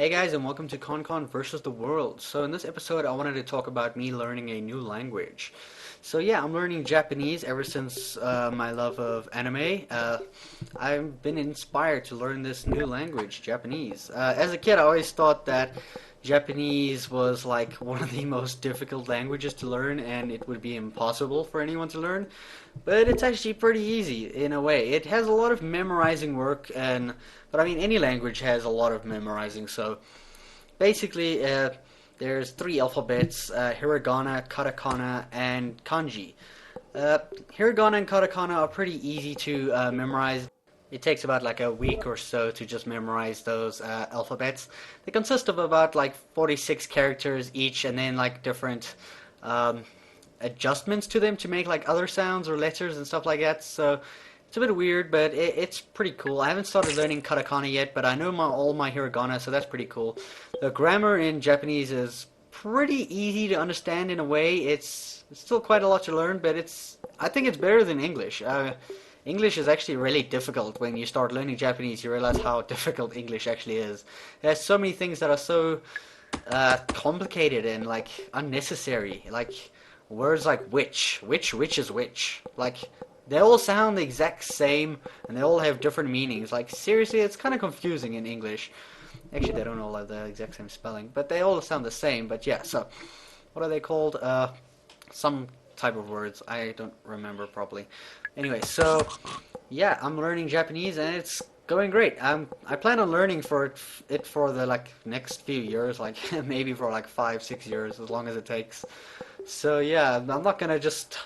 Hey guys, and welcome to ConCon versus the world. So in this episode, I wanted to talk about me learning a new language. So yeah, I'm learning Japanese ever since my love of anime. I've been inspired to learn this new language, Japanese. As a kid, I always thought that Japanese was like one of the most difficult languages to learn, and it would be impossible for anyone to learn. But it's actually pretty easy in a way. It has a lot of memorizing work, but I mean any language has a lot of memorizing. So basically, there's three alphabets: hiragana, katakana, and kanji. Hiragana and katakana are pretty easy to memorize. It takes about like a week or so to just memorize those alphabets. They consist of about like 46 characters each, and then like different um, adjustments to them to make like other sounds or letters and stuff like that. So it's a bit weird, but it's pretty cool. I haven't started learning katakana yet, but I know all my hiragana, so that's pretty cool. The grammar in Japanese is pretty easy to understand in a way. It's still quite a lot to learn, but I think it's better than English. English is actually really difficult. When you start learning Japanese, you realize how difficult English actually is. There's so many things that are so complicated and like unnecessary. Like words like which is which. Like they all sound the exact same and they all have different meanings. Like seriously, it's kind of confusing in English. Actually, they don't all have the exact same spelling, but they all sound the same. But yeah, so what are they called? Some type of words. I don't remember properly. Anyway, so yeah, I'm learning Japanese and it's going great. I plan on learning it for the like next few years, like maybe for like 5, 6 years, as long as it takes. So yeah, I'm not gonna just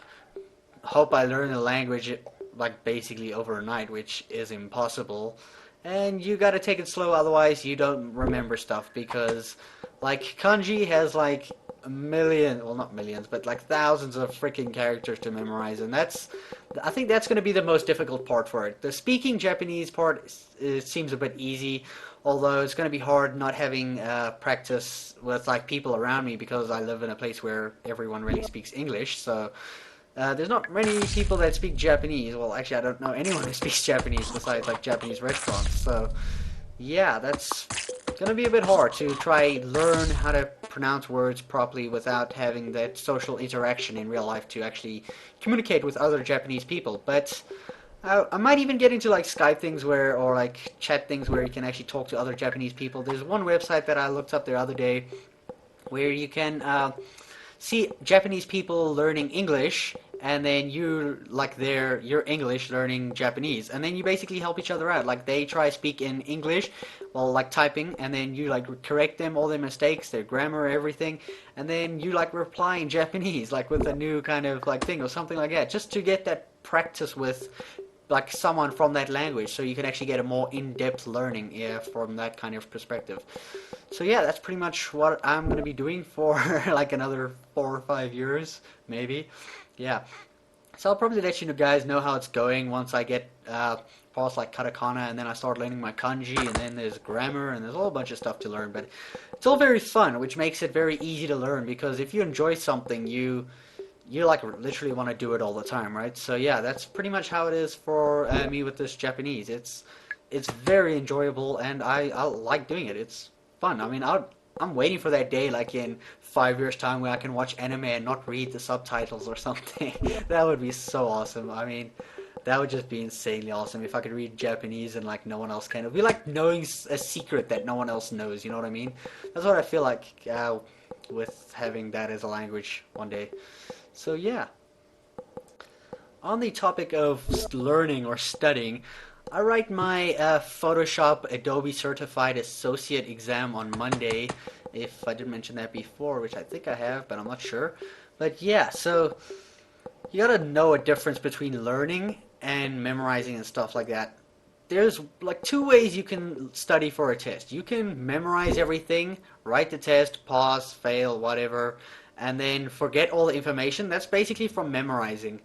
hope I learn a language like basically overnight, which is impossible. And you gotta take it slow, otherwise you don't remember stuff because like kanji has like a million, well not millions, but like thousands of freaking characters to memorize, and I think that's gonna be the most difficult part for it. The speaking Japanese part seems a bit easy, although it's gonna be hard not having practice with like people around me because I live in a place where everyone really speaks English, so there's not many people that speak Japanese. Well, actually, I don't know anyone who speaks Japanese besides like Japanese restaurants. So, yeah, that's gonna be a bit hard to try learn how to pronounce words properly without having that social interaction in real life to actually communicate with other Japanese people. But I might even get into like Skype things or like chat things where you can actually talk to other Japanese people. There's one website that I looked up the other day where you can see Japanese people learning English, and then you like your English learning Japanese, and then you basically help each other out. Like they try speak in English while like typing, and then you like correct them all their mistakes, their grammar, everything, and then you like reply in Japanese, like with a new kind of like thing or something like that, just to get that practice with like someone from that language, so you can actually get a more in-depth learning, yeah, from that kind of perspective. So yeah, that's pretty much what I'm gonna be doing for like another 4 or 5 years, maybe. Yeah. So I'll probably let you guys know how it's going once I get past like katakana, and then I start learning my kanji, and then there's grammar, and there's a whole bunch of stuff to learn. But it's all very fun, which makes it very easy to learn because if you enjoy something, you like literally want to do it all the time, right? So yeah, that's pretty much how it is for me with this Japanese. It's very enjoyable, and I like doing it. It's fun. I mean, I'm waiting for that day, like in 5 years' time, where I can watch anime and not read the subtitles or something. That would be so awesome. I mean, that would just be insanely awesome if I could read Japanese and like no one else can. It'd be like knowing a secret that no one else knows. You know what I mean? That's what I feel like with having that as a language one day. So yeah. On the topic of learning or studying, I write my Photoshop Adobe Certified Associate exam on Monday, if I didn't mention that before, which I think I have, but I'm not sure. But yeah, so you gotta know a difference between learning and memorizing and stuff like that. There's like two ways you can study for a test. You can memorize everything, write the test, pass, fail, whatever, and then forget all the information. That's basically from memorizing.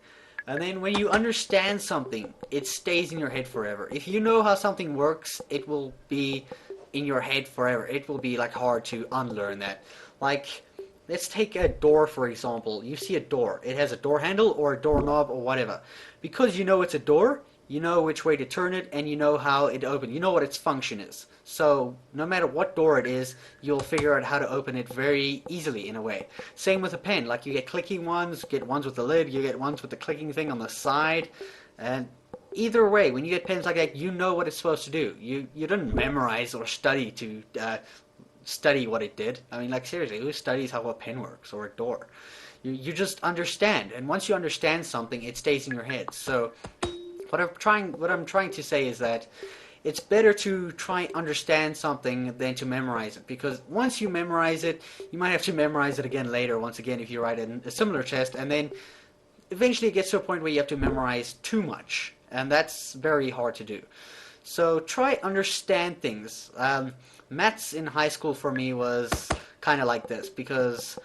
And then when you understand something, it stays in your head forever. If you know how something works, it will be in your head forever. It will be like hard to unlearn that. Like, let's take a door for example. You see a door. It has a door handle or a doorknob or whatever. Because you know it's a door, you know which way to turn it, and you know how it opens. You know what its function is. So no matter what door it is, you'll figure out how to open it very easily in a way. Same with a pen. Like you get clicking ones, get ones with the lid, you get ones with the clicking thing on the side, and either way, when you get pens like that, you know what it's supposed to do. You didn't memorize or study to study what it did. I mean, like seriously, who studies how a pen works or a door? You just understand, and once you understand something, it stays in your head. So what I'm trying to say is that it's better to try and understand something than to memorize it, because once you memorize it, you might have to memorize it again later, once again, if you write a similar test, and then eventually it gets to a point where you have to memorize too much, and that's very hard to do. So try understand things. Maths in high school for me was kind of like this, because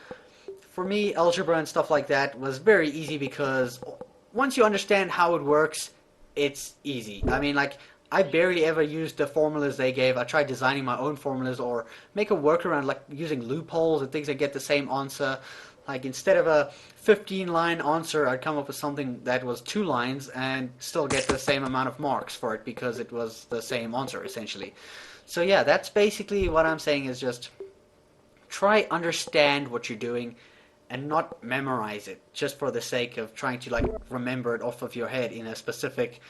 for me, algebra and stuff like that was very easy, because once you understand how it works, it's easy. I mean, like, I barely ever used the formulas they gave. I tried designing my own formulas or make a workaround, like using loopholes and things that get the same answer. Like, instead of a 15-line answer, I'd come up with something that was 2 lines and still get the same amount of marks for it because it was the same answer, essentially. So yeah, that's basically what I'm saying, is just try understand what you're doing and not memorize it just for the sake of trying to like remember it off of your head in a specific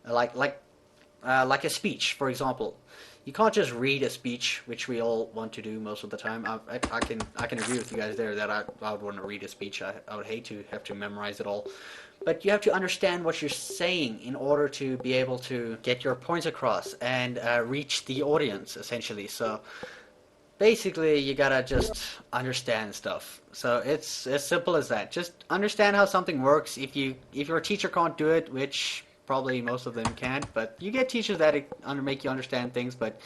like a speech, for example. You can't just read a speech, which we all want to do most of the time. I can agree with you guys there that I would want to read a speech. I would hate to have to memorize it all. But you have to understand what you're saying in order to be able to get your points across and reach the audience, essentially. So basically, you gotta just understand stuff. So it's as simple as that. Just understand how something works. If your teacher can't do it, which probably most of them can't, but you get teachers that make you understand things. But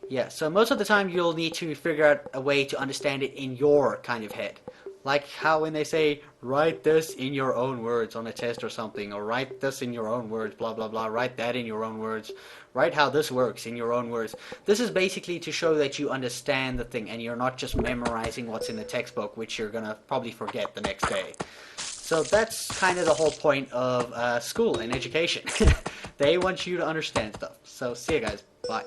yeah, so most of the time you'll need to figure out a way to understand it in your kind of head. Like how when they say, write this in your own words on a test or something, or write this in your own words, blah, blah, blah, write that in your own words, write how this works in your own words. This is basically to show that you understand the thing and you're not just memorizing what's in the textbook, which you're going to probably forget the next day. So that's kind of the whole point of school and education. They want you to understand stuff. So see you guys. Bye.